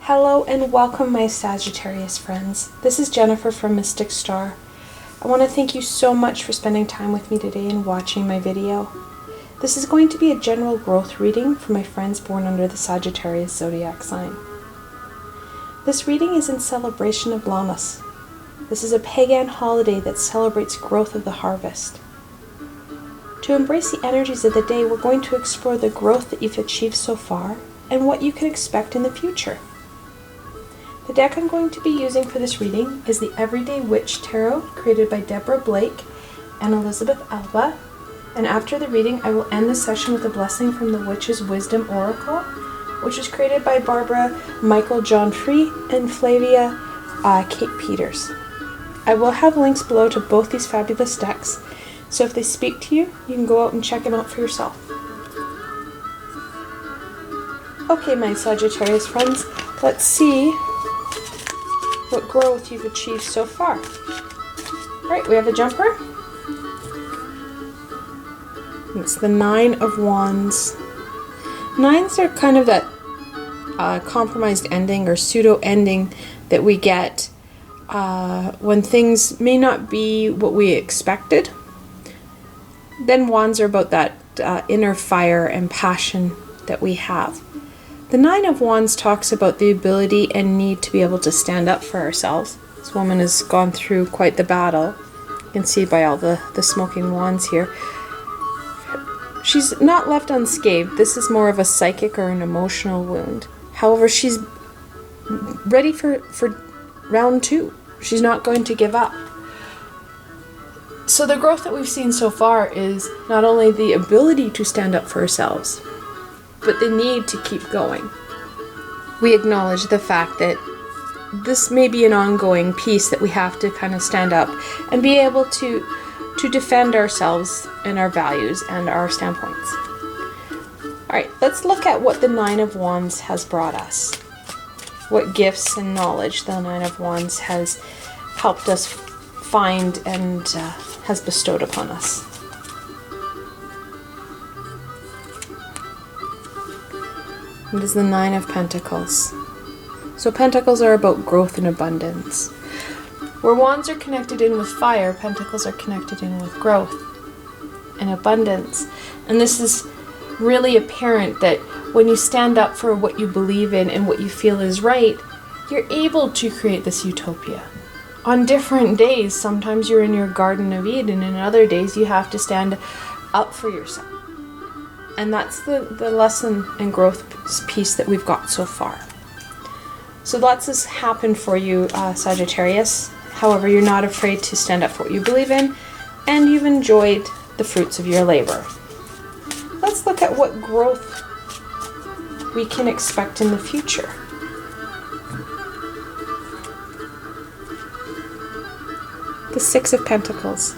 Hello and welcome, my Sagittarius friends. This is Jennifer from Mystic Star. I want to thank you so much for spending time with me today and watching my video. This is going to be a general growth reading for my friends born under the Sagittarius zodiac sign. This reading is in celebration of Lammas. This is a pagan holiday that celebrates growth of the harvest. To embrace the energies of the day, we're going to explore the growth that you've achieved so far and what you can expect in the future. The deck I'm going to be using for this reading is the Everyday Witch Tarot, created by Deborah Blake and Elizabeth Alba. And after the reading, I will end the session with a blessing from the Witch's Wisdom Oracle, which is created by Barbara Michael John Free and Flavia Kate Peters. I will have links below to both these fabulous decks, so if they speak to you, you can go out and check them out for yourself. Okay, my Sagittarius friends, let's see what growth you've achieved so far. Alright, we have a jumper. It's the Nine of Wands. Nines are kind of that compromised ending or pseudo-ending that we get when things may not be what we expected. Then Wands are about that inner fire and passion that we have. The Nine of Wands talks about the ability and need to be able to stand up for ourselves. This woman has gone through quite the battle. You can see by all the smoking wands here. She's not left unscathed. This is more of a psychic or an emotional wound. However, she's ready for round two. She's not going to give up. So the growth that we've seen so far is not only the ability to stand up for ourselves, but the need to keep going. We acknowledge the fact that this may be an ongoing piece that we have to kind of stand up and be able to defend ourselves and our values and our standpoints. Alright, let's look at what the Nine of Wands has brought us. What gifts and knowledge the Nine of Wands has helped us find and has bestowed upon us. It is the Nine of Pentacles. So Pentacles are about growth and abundance. Where Wands are connected in with fire, Pentacles are connected in with growth and abundance. And this is really apparent that when you stand up for what you believe in and what you feel is right, you're able to create this utopia. On different days, sometimes you're in your Garden of Eden, and other days you have to stand up for yourself. And that's the lesson and growth piece that we've got so far. So lots has happened for you, Sagittarius. However, you're not afraid to stand up for what you believe in, and you've enjoyed the fruits of your labor. Let's look at what growth we can expect in the future. The Six of Pentacles.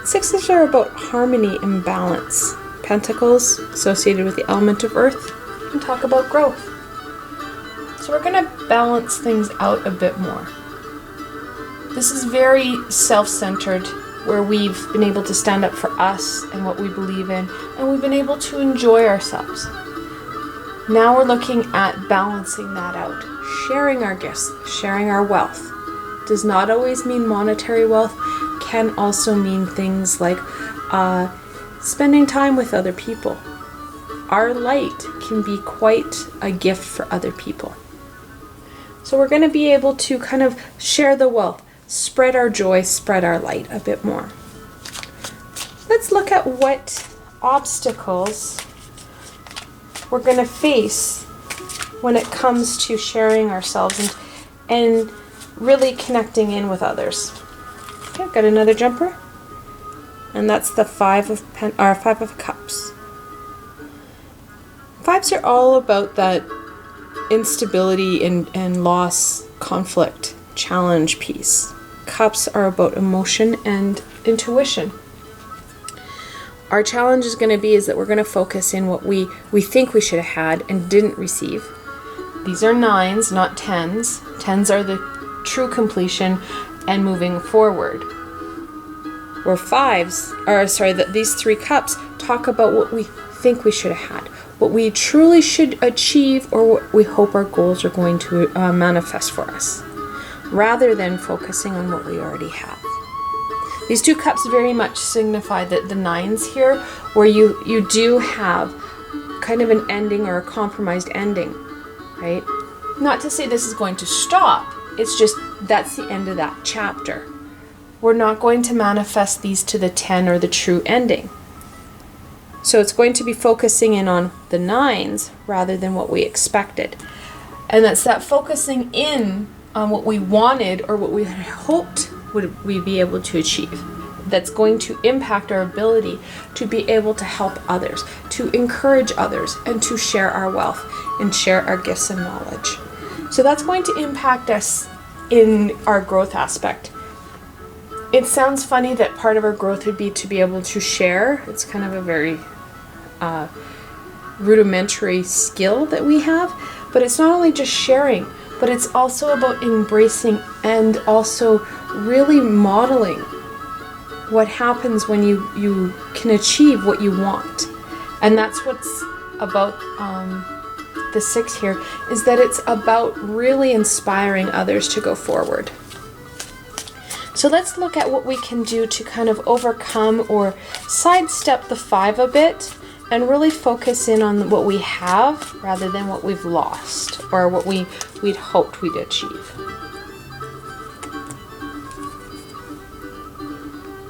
Sixes are about harmony and balance. Pentacles, associated with the element of earth, can talk about growth. So we're going to balance things out a bit more. This is very self-centered, where we've been able to stand up for us and what we believe in, and we've been able to enjoy ourselves. Now we're looking at balancing that out. Sharing our gifts, sharing our wealth. Does not always mean monetary wealth, can also mean things like spending time with other people. Our light can be quite a gift for other people. So we're going to be able to kind of share the wealth, spread our joy, spread our light a bit more. Let's look at what obstacles we're going to face when it comes to sharing ourselves and really connecting in with others. Okay, I've got another jumper. And that's the Five of Cups. Fives are all about that instability and loss, conflict, challenge piece. Cups are about emotion and intuition. Our challenge is going to be that we're going to focus in what we think we should have had and didn't receive. These are nines, not tens. Tens are the true completion and moving forward. Where these three cups talk about what we think we should have had, what we truly should achieve, or what we hope our goals are going to manifest for us, rather than focusing on what we already have. These 2 cups very much signify the 9s here, where you do have kind of an ending or a compromised ending, right? Not to say this is going to stop, it's just that's the end of that chapter. We're not going to manifest these to the 10 or the true ending. So it's going to be focusing in on the 9s rather than what we expected. And that's that focusing in on what we wanted or what we had hoped would we be able to achieve. That's going to impact our ability to be able to help others, to encourage others, and to share our wealth and share our gifts and knowledge. So that's going to impact us in our growth aspect. It sounds funny that part of our growth would be to be able to share. It's kind of a very rudimentary skill that we have, but it's not only just sharing, but it's also about embracing and also really modeling what happens when you can achieve what you want. And that's what's about the 6 here, is that it's about really inspiring others to go forward. So let's look at what we can do to kind of overcome or sidestep the 5 a bit and really focus in on what we have rather than what we've lost or what we'd hoped we'd achieve.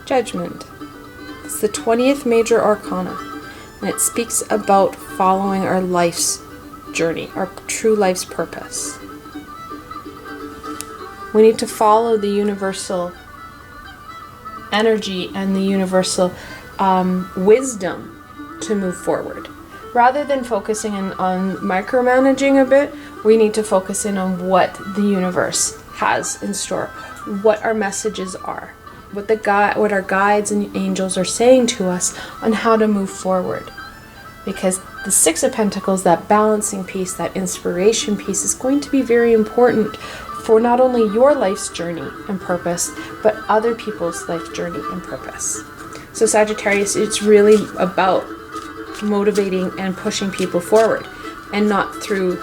Judgment. It's the 20th major arcana, and it speaks about following our life's journey, our true life's purpose. We need to follow the universal energy and the universal wisdom to move forward. Rather than focusing on micromanaging a bit, we need to focus in on what the universe has in store, what our messages are, what our guides and angels are saying to us on how to move forward. Because the 6 of Pentacles, that balancing piece, that inspiration piece, is going to be very important for not only your life's journey and purpose, but other people's life journey and purpose. So Sagittarius, it's really about motivating and pushing people forward, and not through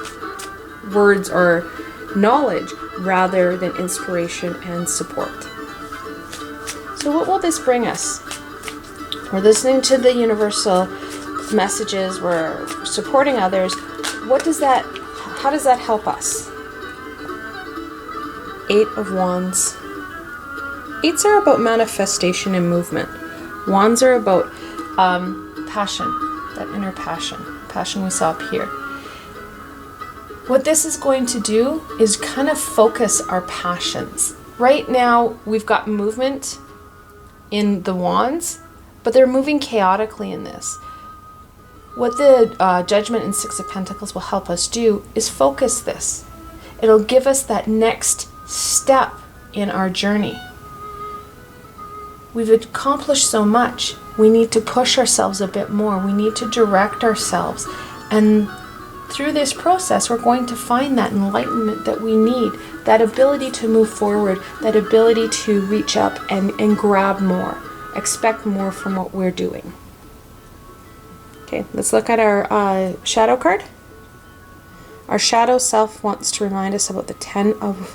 words or knowledge, rather than inspiration and support. So what will this bring us? We're listening to the universal messages, we're supporting others. How does that help us? 8 of Wands. 8s are about manifestation and movement. Wands are about passion, that inner passion we saw up here. What this is going to do is kind of focus our passions. Right now, we've got movement in the Wands, but they're moving chaotically in this. What the Judgment and 6 of Pentacles will help us do is focus this. It'll give us that next step in our journey. We've accomplished so much. We need to push ourselves a bit more. We need to direct ourselves. And through this process, we're going to find that enlightenment that we need, that ability to move forward, that ability to reach up and grab more, expect more from what we're doing. Okay, let's look at our shadow card. Our shadow self wants to remind us about the 10th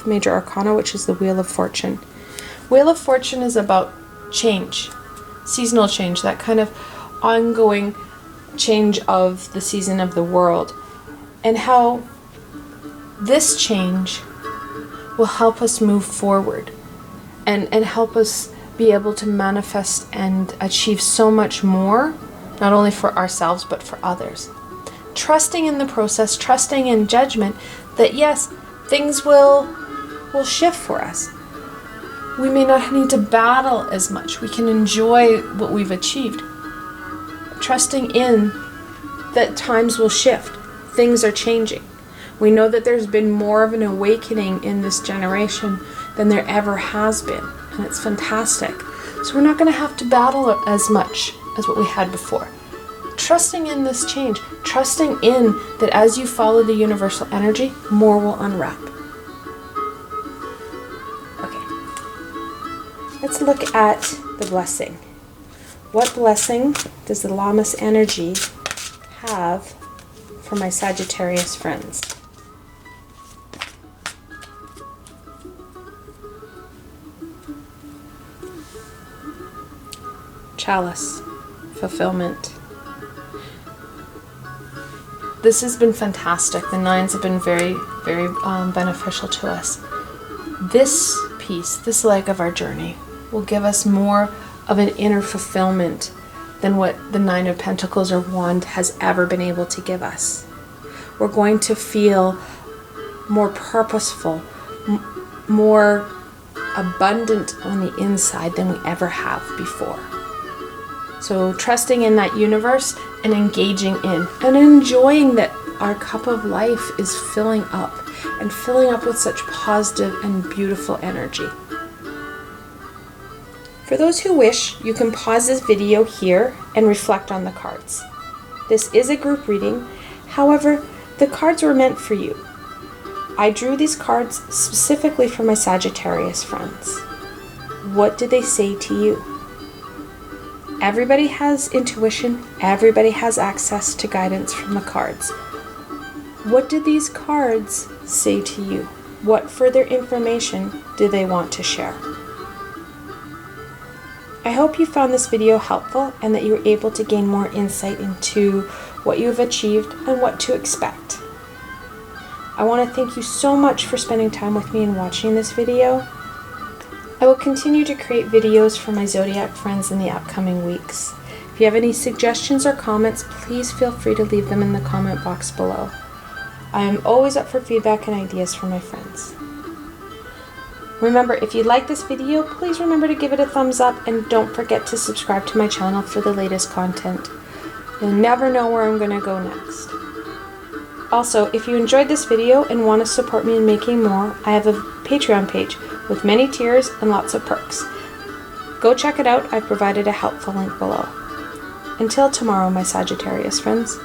major arcana, which is the Wheel of Fortune. Wheel of Fortune is about change, seasonal change, that kind of ongoing change of the season of the world, and how this change will help us move forward and help us be able to manifest and achieve so much more, not only for ourselves but for others. Trusting in the process, trusting in judgment that yes, things will shift for us. We may not need to battle as much. We can enjoy what we've achieved. Trusting in that times will shift. Things are changing. We know that there's been more of an awakening in this generation than there ever has been. And it's fantastic. So we're not going to have to battle as much as what we had before. Trusting in this change. Trusting in that as you follow the universal energy, more will unwrap. Let's look at the blessing. What blessing does the Lammas energy have for my Sagittarius friends? Chalice, fulfillment. This has been fantastic. The nines have been very, very beneficial to us. This piece, this leg of our journey, will give us more of an inner fulfillment than what the Nine of Pentacles or Wand has ever been able to give us. We're going to feel more purposeful, more abundant on the inside than we ever have before. So trusting in that universe and engaging in and enjoying that our cup of life is filling up and filling up with such positive and beautiful energy. For those who wish, you can pause this video here and reflect on the cards. This is a group reading, however, the cards were meant for you. I drew these cards specifically for my Sagittarius friends. What did they say to you? Everybody has intuition, everybody has access to guidance from the cards. What did these cards say to you? What further information do they want to share? I hope you found this video helpful and that you were able to gain more insight into what you have achieved and what to expect. I want to thank you so much for spending time with me and watching this video. I will continue to create videos for my zodiac friends in the upcoming weeks. If you have any suggestions or comments, please feel free to leave them in the comment box below. I am always up for feedback and ideas from my friends. Remember, if you like this video, please remember to give it a thumbs up and don't forget to subscribe to my channel for the latest content. You'll never know where I'm going to go next. Also, if you enjoyed this video and want to support me in making more, I have a Patreon page with many tiers and lots of perks. Go check it out. I've provided a helpful link below. Until tomorrow, my Sagittarius friends.